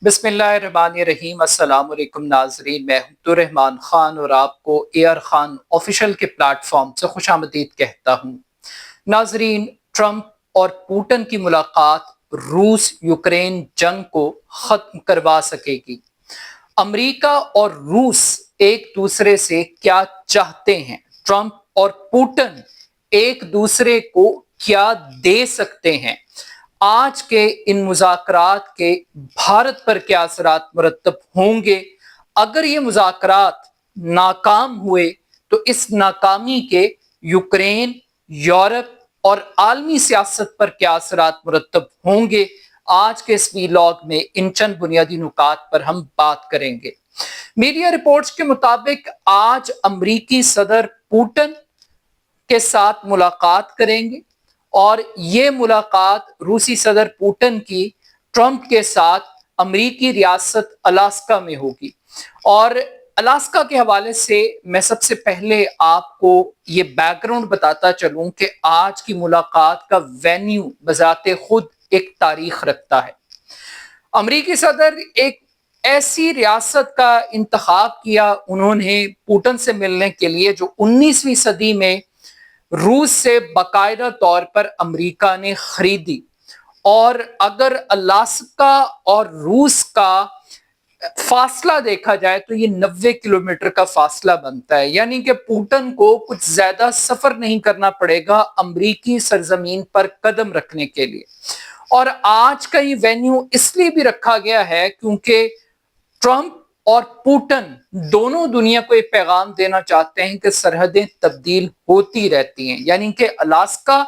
बिस्मिल्लाहिर्रहमानिर्रहीम। अस्सलाम वालेकुम नाजरीन, मैं हूं रहमान खान और आपको एयर खान ऑफिशियल के प्लेटफॉर्म से खुशामदीद कहता हूं। नाजरीन, ट्रंप और पुतिन की मुलाकात रूस यूक्रेन जंग को खत्म करवा सकेगी। अमेरिका और रूस एक दूसरे से क्या चाहते हैं, ट्रंप और पुतिन एक दूसरे को क्या दे सकते हैं, आज के इन मुज़ाकरात के भारत पर क्या असरात मुरतब होंगे। अगर ये मुज़ाकरात नाकाम हुए तो इस नाकामी के यूक्रेन, यूरोप और आलमी सियासत पर क्या असरात मुरतब होंगे, आज के इस वीलॉग में इन चंद बुनियादी नुकात पर हम बात करेंगे। मीडिया रिपोर्ट्स के मुताबिक आज अमरीकी सदर पुतिन के साथ मुलाकात करेंगे और ये मुलाकात रूसी सदर पुतिन की ट्रंप के साथ अमरीकी रियासत अलास्का में होगी। और अलास्का के हवाले से मैं सबसे पहले आपको ये बैकग्राउंड बताता चलूं कि आज की मुलाकात का वेन्यू बजाते खुद एक तारीख रखता है। अमरीकी सदर एक ऐसी रियासत का इंतखाब किया उन्होंने पुतिन से मिलने के लिए जो 19वीं सदी में रूस से बाकायदा तौर पर अमेरिका ने खरीदी। और अगर अलास्का और रूस का फासला देखा जाए तो ये 90 किलोमीटर का फासला बनता है, यानी कि पुतिन को कुछ ज्यादा सफर नहीं करना पड़ेगा अमरीकी सरजमीन पर कदम रखने के लिए। और आज का ये वेन्यू इसलिए भी रखा गया है क्योंकि ट्रंप और पुतिन दोनों दुनिया को एक पैगाम देना चाहते हैं कि सरहदें तब्दील होती रहती हैं, यानी कि अलास्का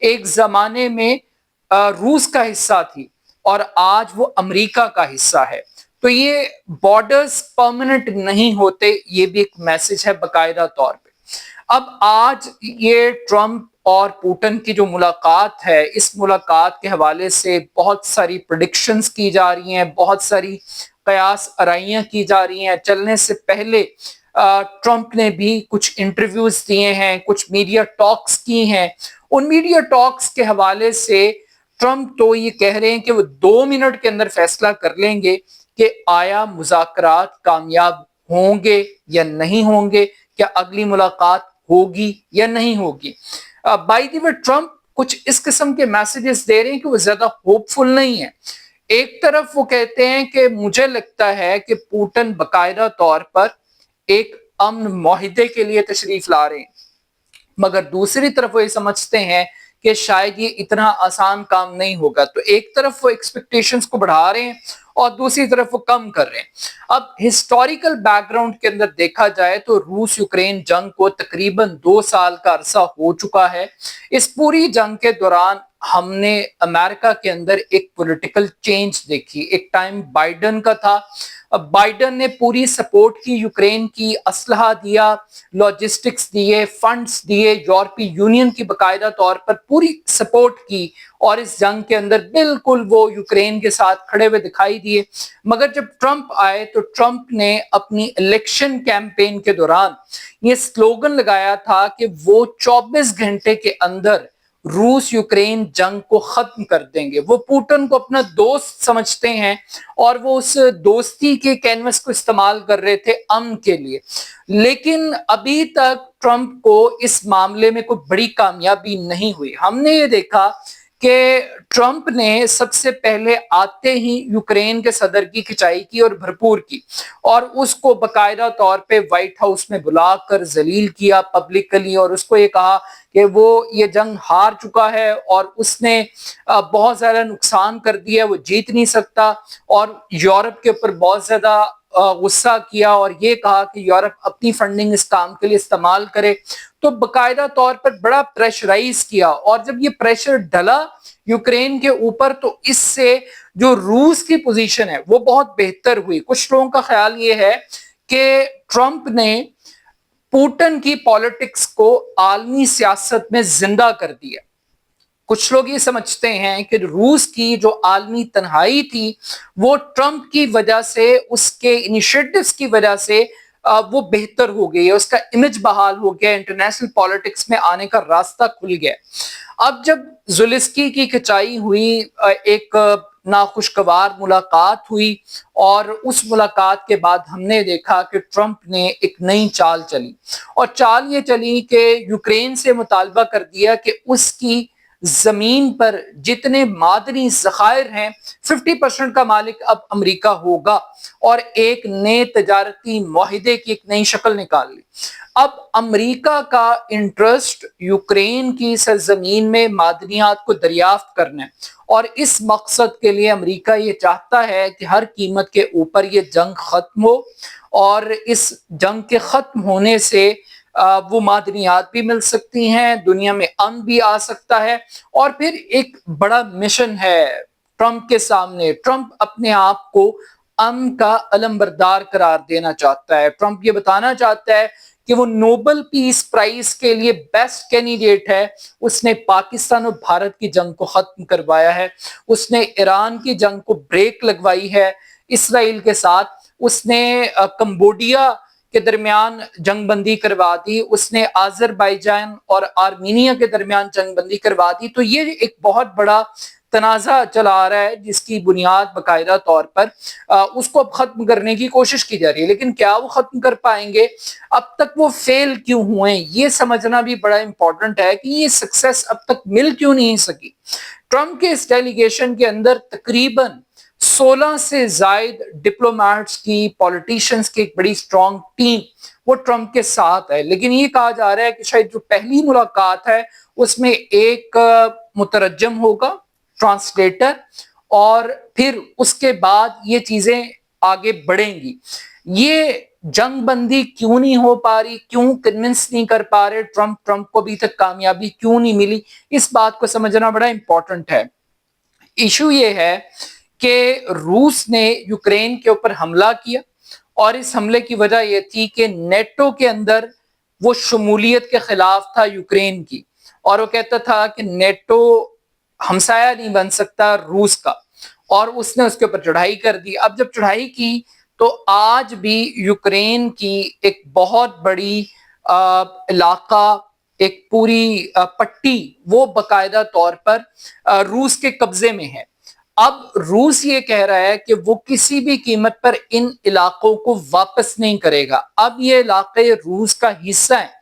एक जमाने में रूस का हिस्सा थी और आज वो अमेरिका का हिस्सा है। तो ये बॉर्डर्स परमानेंट नहीं होते, ये भी एक मैसेज है बाकायदा तौर पे। अब आज ये ट्रंप और पुतिन की जो मुलाकात है, इस मुलाकात के हवाले से बहुत सारी प्रेडिक्शंस की जा रही हैं, बहुत सारी कयास आराइयां की जा रही हैं। चलने से पहले ट्रंप ने भी कुछ इंटरव्यूज दिए हैं, कुछ मीडिया टॉक्स की हैं। उन मीडिया टॉक्स के हवाले से ट्रंप तो ये कह रहे हैं कि वो 2 मिनट के अंदर फैसला कर लेंगे कि आया मुज़ाकरात कामयाब होंगे या नहीं होंगे, क्या अगली मुलाकात होगी या नहीं होगी। बाय द वे ट्रंप कुछ इस किस्म के मैसेजेस दे रहे हैं कि वो ज्यादा होपफुल नहीं है। एक तरफ वो कहते हैं कि मुझे लगता है कि पुतिन बाकायदा तौर पर एक अमन मुआहिदे के लिए तशरीफ ला रहे हैं, मगर दूसरी तरफ वो ये समझते हैं कि शायद ये इतना आसान काम नहीं होगा। तो एक तरफ वो एक्सपेक्टेशंस को बढ़ा रहे हैं और दूसरी तरफ वो कम कर रहे हैं। अब हिस्टोरिकल बैकग्राउंड के अंदर देखा जाए तो रूस यूक्रेन जंग को तकरीबन 2 साल का अरसा हो चुका है। इस पूरी जंग के दौरान हमने अमेरिका के अंदर एक पॉलिटिकल चेंज देखी। एक टाइम बाइडन का था, अब बाइडन ने पूरी सपोर्ट की यूक्रेन की, असलहा दिया, लॉजिस्टिक्स दिए, फंड्स दिए, यूरोपीय यूनियन की बाकायदा तौर पर पूरी सपोर्ट की और इस जंग के अंदर बिल्कुल वो यूक्रेन के साथ खड़े हुए दिखाई दिए। मगर जब ट्रंप आए तो ट्रंप ने अपनी इलेक्शन कैंपेन के दौरान ये स्लोगन लगाया था कि वो 24 घंटे के अंदर रूस यूक्रेन जंग को खत्म कर देंगे। वो पुतिन को अपना दोस्त समझते हैं और वो उस दोस्ती के कैनवस को इस्तेमाल कर रहे थे अमन के लिए। लेकिन अभी तक ट्रंप को इस मामले में कोई बड़ी कामयाबी नहीं हुई। हमने ये देखा कि ट्रंप ने सबसे पहले आते ही यूक्रेन के सदर की खिंचाई की और भरपूर की, और उसको बाकायदा तौर पे व्हाइट हाउस में बुलाकर जलील किया पब्लिकली, और उसको ये कहा कि वो ये जंग हार चुका है और उसने बहुत ज्यादा नुकसान कर दिया, वो जीत नहीं सकता। और यूरोप के ऊपर बहुत ज्यादा गुस्सा किया और ये कहा कि यूरोप अपनी फंडिंग इस काम के लिए इस्तेमाल करे। तो बाकायदा तौर पर बड़ा प्रेशराइज किया, और जब ये प्रेशर डला यूक्रेन के ऊपर तो इससे जो रूस की पोजीशन है वो बहुत बेहतर हुई। कुछ लोगों का ख्याल ये है कि ट्रंप ने पुतिन की पॉलिटिक्स को आलमी सियासत में जिंदा कर दिया। कुछ लोग ये समझते हैं कि रूस की जो आलमी तन्हाई थी वो ट्रंप की वजह से, उसके इनिशिएटिव्स की वजह से वो बेहतर हो गई है, उसका इमेज बहाल हो गया, इंटरनेशनल पॉलिटिक्स में आने का रास्ता खुल गया। अब जब ज़ेलेंस्की की खिंचाई हुई एक नाखुशगवार मुलाकात हुई और उस मुलाकात के बाद हमने देखा कि ट्रंप ने एक नई चाल चली और चाल ये चली कि यूक्रेन से मुतालबा कर दिया कि उसकी जमीन पर जितने मादनी ज़खायर हैं 50% का मालिक अब अमेरिका होगा और एक नए तजारती मुआहिदे की एक नई शक्ल निकाल ली। अब अमेरिका का इंटरेस्ट यूक्रेन की सरजमीन में मादनियात को दरियाफ्त करना है और इस मकसद के लिए अमेरिका ये चाहता है कि हर कीमत के ऊपर ये जंग खत्म हो और इस जंग के खत्म होने से वो मादनियात भी मिल सकती हैं, दुनिया में अमन भी आ सकता है और फिर एक बड़ा मिशन है ट्रंप के सामने। ट्रंप अपने आप को अमन का अलमबरदार करार देना चाहता है। ट्रंप ये बताना चाहता है कि वो नोबेल पीस प्राइज के लिए बेस्ट कैंडिडेट है। उसने पाकिस्तान और भारत की जंग को खत्म करवाया है, उसने ईरान की जंग को ब्रेक लगवाई है इसराइल के साथ, उसने कंबोडिया के दरमियान जंगबंदी करवा दी, उसने आजरबाईजान और आर्मीनिया के दरमियान जंगबंदी करवा दी। तो ये एक बहुत बड़ा तनाज़ा चला आ रहा है जिसकी बुनियाद बाकायदा तौर पर उसको अब खत्म करने की कोशिश की जा रही है। लेकिन क्या वो खत्म कर पाएंगे? अब तक वो फेल क्यों हुए, ये समझना भी बड़ा इंपॉर्टेंट है कि ये सक्सेस अब तक मिल क्यों नहीं सकी। ट्रंप के इस डेलीगेशन के अंदर तकरीबन 16 से जायद डिप्लोमेट्स की, पॉलिटिशियंस की एक बड़ी स्ट्रॉन्ग टीम वो ट्रंप के साथ है। लेकिन ये कहा जा रहा है कि शायद जो पहली मुलाकात है उसमें एक मुतरजम होगा, ट्रांसलेटर, और फिर उसके बाद ये चीजें आगे बढ़ेंगी। ये जंग बंदी क्यों नहीं हो पा रही, क्यों कन्विंस नहीं कर पा रहे ट्रंप को अभी तक कामयाबी क्यों नहीं मिली, इस बात को समझना बड़ा इंपॉर्टेंट है। इशू ये है कि रूस ने यूक्रेन के ऊपर हमला किया और इस हमले की वजह यह थी कि नेटो के अंदर वो शमूलियत के खिलाफ था यूक्रेन की और वो कहता था कि नेटो हमसाया नहीं बन सकता रूस का, और उसने उसके ऊपर चढ़ाई कर दी। अब जब चढ़ाई की तो आज भी यूक्रेन की एक बहुत बड़ी इलाका, एक पूरी पट्टी वो बाकायदा तौर पर रूस के कब्जे में है। अब रूस ये कह रहा है कि वो किसी भी कीमत पर इन इलाकों को वापस नहीं करेगा। अब ये इलाके रूस का हिस्सा है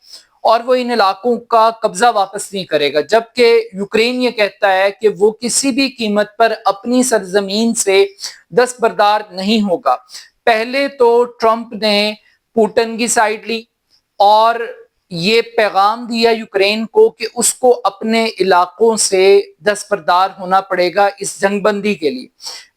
और वो इन इलाकों का कब्जा वापस नहीं करेगा, जबकि यूक्रेन ये कहता है कि वो किसी भी कीमत पर अपनी सरजमीन से दस्तबरदार नहीं होगा। पहले तो ट्रंप ने पुतिन की साइड ली और ये पैगाम दिया यूक्रेन को कि उसको अपने इलाकों से दस्तबरदार होना पड़ेगा इस जंगबंदी के लिए।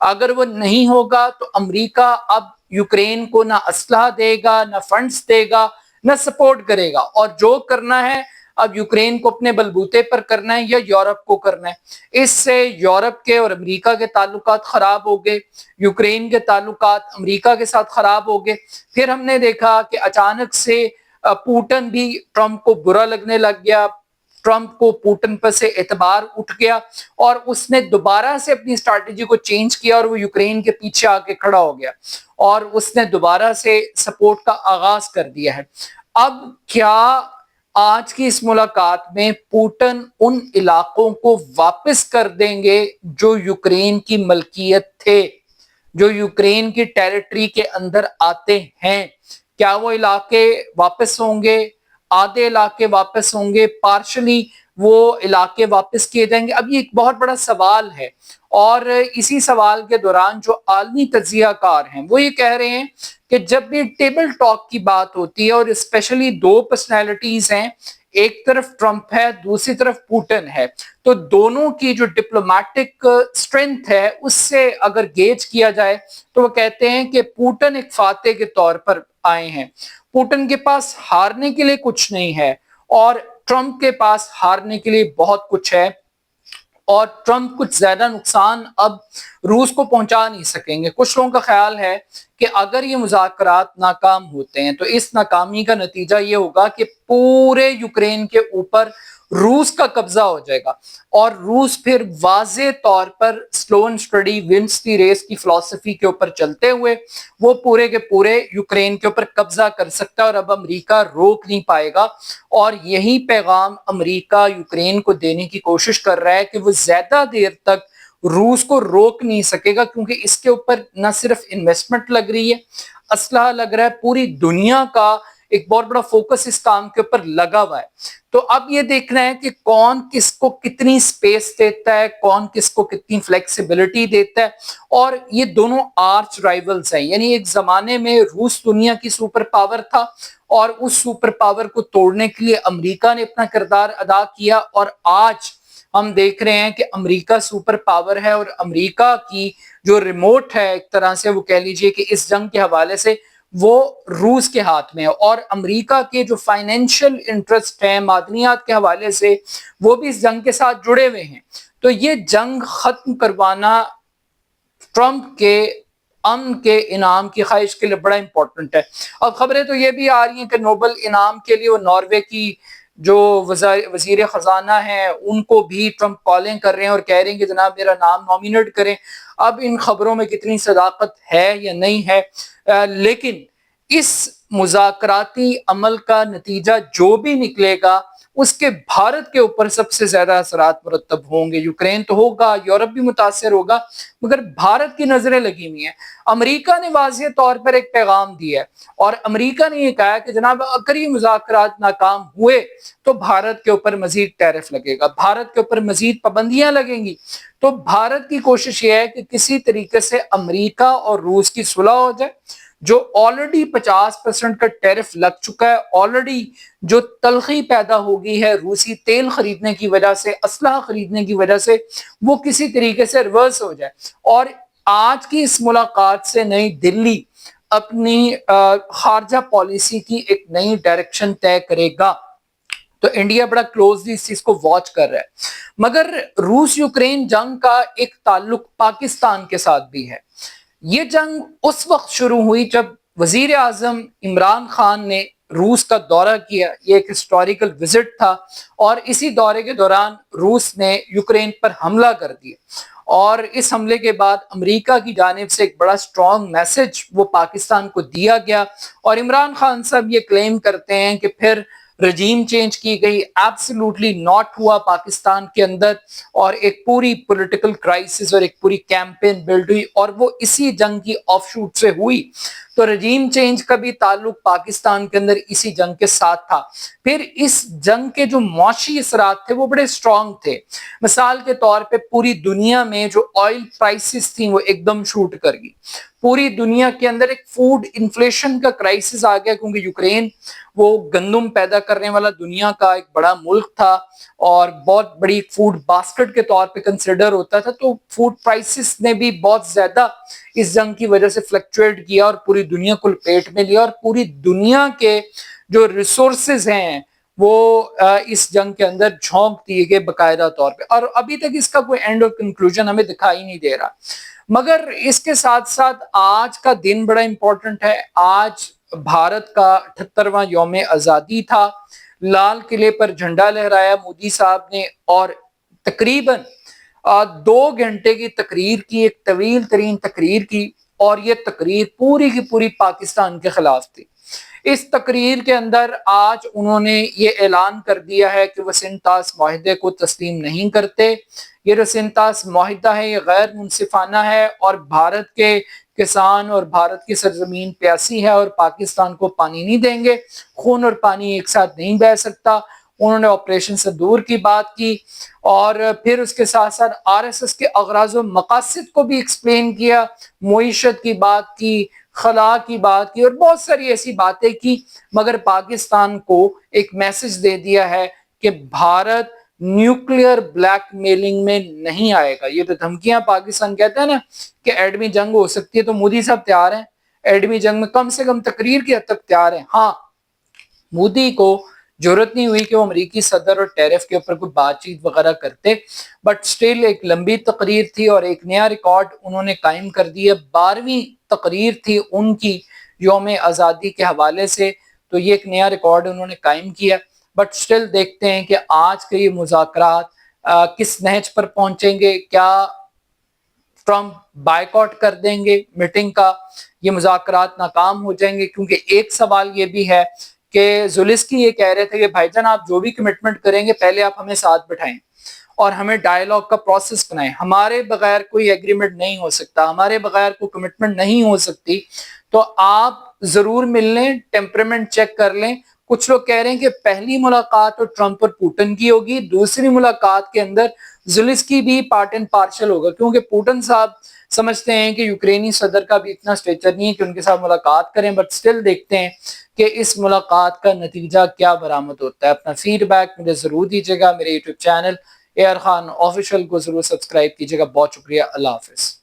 अगर वो नहीं होगा तो अमेरिका अब यूक्रेन को ना असलहा देगा, ना फंड्स देगा, ना सपोर्ट करेगा, और जो करना है अब यूक्रेन को अपने बलबूते पर करना है या यूरोप को करना है। इससे यूरोप के और अमेरिका के ताल्लुकात खराब हो गए, यूक्रेन के ताल्लुकात अमेरिका के साथ खराब हो गए। फिर हमने देखा कि अचानक से पुतिन भी ट्रंप को बुरा लगने लग गया, ट्रंप को पुतिन पर से एतबार उठ गया और उसने दोबारा से अपनी स्ट्रैटेजी को चेंज किया और वो यूक्रेन के पीछे आके खड़ा हो गया और उसने दोबारा से सपोर्ट का आगाज कर दिया है। अब क्या आज की इस मुलाकात में पुतिन उन इलाकों को वापस कर देंगे जो यूक्रेन की मलकियत थे, जो यूक्रेन की टेरिटरी के अंदर आते हैं? क्या वो इलाके वापस होंगे, आधे इलाके वापस होंगे, पार्शली वो इलाके वापस किए जाएंगे? अब ये एक बहुत बड़ा सवाल है और इसी सवाल के दौरान जो आलमी तज्जियाकार हैं वो ये कह रहे हैं कि जब भी टेबल टॉक की बात होती है और स्पेशली दो पर्सनैलिटीज हैं, एक तरफ ट्रंप है, दूसरी तरफ पुतिन है, तो दोनों की जो डिप्लोमेटिक स्ट्रेंथ है उससे अगर गेज किया जाए तो वो कहते हैं कि पुतिन एक फाते के तौर पर आए हैं। पुतिन के पास हारने के लिए कुछ नहीं है और ट्रंप के पास हारने के लिए बहुत कुछ है और ट्रंप कुछ ज्यादा नुकसान अब रूस को पहुंचा नहीं सकेंगे। कुछ लोगों का ख्याल है कि अगर ये मुज़ाकरात नाकाम होते हैं तो इस नाकामी का नतीजा ये होगा कि पूरे यूक्रेन के ऊपर रूस का कब्जा हो जाएगा और रूस फिर वाज़े तौर पर slow and steady wins the race की फिलॉसफी के ऊपर चलते हुए वो पूरे के पूरे यूक्रेन के ऊपर कब्जा कर सकता है और अब अमेरिका रोक नहीं पाएगा। और यही पैगाम अमेरिका यूक्रेन को देने की कोशिश कर रहा है कि वो ज्यादा देर तक روس کو روک نہیں سکے گا، کیونکہ اس کے اوپر نہ صرف انویسٹمنٹ لگ رہی ہے، اسلحہ لگ رہا ہے، پوری دنیا کا ایک بہت بڑا فوکس اس کام کے اوپر لگا ہوا ہے۔ تو اب یہ دیکھنا ہے کہ کون کس کو کتنی سپیس دیتا ہے، کون کس کو کتنی فلیکسیبلٹی دیتا ہے، اور یہ دونوں آرچ رائیولز ہیں۔ یعنی ایک زمانے میں روس دنیا کی سپر پاور تھا، اور اس سپر پاور کو توڑنے کے لیے امریکہ نے اپنا کردار ادا کیا، اور آج ہم دیکھ رہے ہیں کہ امریکہ سپر پاور ہے، اور امریکہ کی جو ریموٹ ہے ایک طرح سے وہ کہہ لیجئے کہ اس جنگ کے حوالے سے وہ روس کے ہاتھ میں ہے، اور امریکہ کے جو فائنینشل انٹرسٹ ہیں معدنیات کے حوالے سے وہ بھی اس جنگ کے ساتھ جڑے ہوئے ہیں۔ تو یہ جنگ ختم کروانا ٹرمپ کے امن کے انعام کی خواہش کے لیے بڑا امپورٹنٹ ہے۔ اب خبریں تو یہ بھی آ رہی ہیں کہ نوبل انعام کے لیے وہ ناروے کی جو وزیر خزانہ ہیں ان کو بھی ٹرمپ کالیں کر رہے ہیں اور کہہ رہے ہیں کہ جناب میرا نام نامینیٹ کریں۔ اب ان خبروں میں کتنی صداقت ہے یا نہیں ہے، لیکن اس مذاکراتی عمل کا نتیجہ جو بھی نکلے گا اس کے بھارت کے اوپر سب سے زیادہ اثرات مرتب ہوں گے۔ یوکرین تو ہوگا، یورپ بھی متاثر ہوگا، مگر بھارت کی نظریں لگی ہوئی ہیں۔ امریکہ نے واضح طور پر ایک پیغام دیا ہے، اور امریکہ نے یہ کہا کہ جناب اگر یہ مذاکرات ناکام ہوئے تو بھارت کے اوپر مزید ٹیرف لگے گا، بھارت کے اوپر مزید پابندیاں لگیں گی۔ تو بھارت کی کوشش یہ ہے کہ کسی طریقے سے امریکہ اور روس کی صلح ہو جائے۔ جو آلریڈی 50% کا ٹیرف لگ چکا ہے، آلریڈی جو تلخی پیدا ہو گئی ہے روسی تیل خریدنے کی وجہ سے، اسلحہ خریدنے کی وجہ سے، وہ کسی طریقے سے ریورس ہو جائے۔ اور آج کی اس ملاقات سے نئی دلی اپنی خارجہ پالیسی کی ایک نئی ڈائریکشن طے کرے گا۔ تو انڈیا بڑا کلوزلی اس چیز کو واچ کر رہا ہے۔ مگر روس یوکرین جنگ کا ایک تعلق پاکستان کے ساتھ بھی ہے۔ یہ جنگ اس وقت شروع ہوئی جب وزیر اعظم عمران خان نے روس کا دورہ کیا، یہ ایک ہسٹوریکل وزٹ تھا، اور اسی دورے کے دوران روس نے یوکرین پر حملہ کر دیا، اور اس حملے کے بعد امریکہ کی جانب سے ایک بڑا سٹرونگ میسج وہ پاکستان کو دیا گیا، اور عمران خان صاحب یہ کلیم کرتے ہیں کہ پھر رجیم چینج کی گئی، ایبسلیوٹلی ناٹ ہوا پاکستان کے اندر، اور ایک پوری پولیٹیکل کرائسس اور ایک پوری کیمپین بلڈ ہوئی، اور وہ اسی جنگ کی آف شوٹ سے ہوئی۔ تو رجیم چینج کا بھی تعلق پاکستان کے اندر اسی جنگ کے ساتھ تھا۔ پھر اس جنگ کے جو معاشی اثرات تھے وہ بڑے سٹرونگ تھے۔ مثال کے طور پہ پوری دنیا میں جو آئل پرائسز تھیں وہ ایک دم شوٹ کر گئی، پوری دنیا کے اندر ایک فوڈ انفلیشن کا کرائسس آ گیا، کیونکہ یوکرین وہ گندم پیدا کرنے والا دنیا کا ایک بڑا ملک تھا، اور بہت بڑی فوڈ باسکٹ کے طور پہ کنسیڈر ہوتا تھا۔ تو فوڈ پرائسز نے بھی بہت زیادہ اس جنگ کی وجہ سے فلکچویٹ کیا، اور پوری دنیا کو لپیٹ میں لیا، اور پوری دنیا کے جو ریسورسز ہیں وہ اس جنگ کے اندر جھونک دیے گئے باقاعدہ طور پہ، اور ابھی تک اس کا کوئی اینڈ اور کنکلوژن ہمیں دکھائی نہیں دے رہا۔ مگر اس کے ساتھ ساتھ آج کا دن بڑا امپورٹنٹ ہے۔ آج بھارت کا 78واں یوم آزادی تھا۔ لال قلعے پر جھنڈا لہرایا مودی صاحب نے، اور تقریباً 2 گھنٹے کی تقریر کی، ایک طویل ترین تقریر کی، اور یہ تقریر پوری کی پوری پاکستان کے خلاف تھی۔ اس تقریر کے اندر آج انہوں نے یہ اعلان کر دیا ہے کہ وہ سنتاس معاہدے کو تسلیم نہیں کرتے۔ یہ جو سنتاس معاہدہ ہے یہ غیر منصفانہ ہے، اور بھارت کے کسان اور بھارت کی سرزمین پیاسی ہے، اور پاکستان کو پانی نہیں دیں گے، خون اور پانی ایک ساتھ نہیں بہہ سکتا۔ انہوں نے آپریشن صدور کی بات کی، اور پھر اس کے ساتھ ساتھ آر ایس ایس کے اغراض و مقاصد کو بھی ایکسپلین کیا، معیشت کی بات کی، خلا کی بات کی، اور بہت ساری ایسی باتیں کی، مگر پاکستان کو ایک میسج دے دیا ہے کہ بھارت نیوکلیئر بلیک میلنگ میں نہیں آئے گا۔ یہ تو دھمکیاں پاکستان کہتا ہے نا کہ ایٹمی جنگ ہو سکتی ہے، تو مودی صاحب تیار ہیں ایٹمی جنگ میں کم سے کم تقریر کی حد تک تیار ہیں۔ ہاں، مودی کو ضرورت نہیں ہوئی کہ وہ امریکی صدر اور ٹیرف کے اوپر کوئی بات چیت وغیرہ کرتے، بٹ سٹل ایک لمبی تقریر تھی، اور ایک نیا ریکارڈ انہوں نے قائم کر دیا۔ 12ویں تقریر تھی ان کی یوم آزادی کے حوالے سے، تو یہ ایک نیا ریکارڈ انہوں نے قائم کیا۔ بٹ سٹل دیکھتے ہیں کہ آج کے یہ مذاکرات کس نہج پر پہنچیں گے۔ کیا ٹرمپ بائیکاٹ کر دیں گے میٹنگ کا، یہ مذاکرات ناکام ہو جائیں گے؟ کیونکہ ایک سوال یہ بھی ہے کہ زولسکی یہ کہہ رہے تھے کہ بھائی جان آپ جو بھی کمٹمنٹ کریں گے پہلے آپ ہمیں ساتھ بٹھائیں، اور ہمیں ڈائیلاگ کا پروسیس بنائیں. ہمارے بغیر کوئی ایگریمنٹ نہیں ہو سکتا, ہمارے بغیر کوئی کمٹمنٹ نہیں ہو سکتی. تو آپ ضرور مل لیں, ٹیمپرمنٹ چیک کر لیں. کچھ لوگ کہہ رہے ہیں کہ پہلی ملاقات تو ٹرمپ اور پوٹن کی ہوگی, دوسری ملاقات کے اندر زیلنسکی بھی پارٹ اینڈ پارشل ہوگا, کیونکہ پوٹن صاحب سمجھتے ہیں کہ یوکرینی صدر کا بھی اتنا اسٹیچر نہیں ہے کہ ان کے ساتھ ملاقات کریں, بٹ سٹل دیکھتے ہیں کہ اس ملاقات کا نتیجہ کیا برآمد ہوتا ہے. اپنا فیڈ بیک مجھے ضرور دیجیے گا. میرے YouTube channel AR Khan official کو ضرور سبسکرائب کیجیے گا. بہت شکریہ, اللہ حافظ.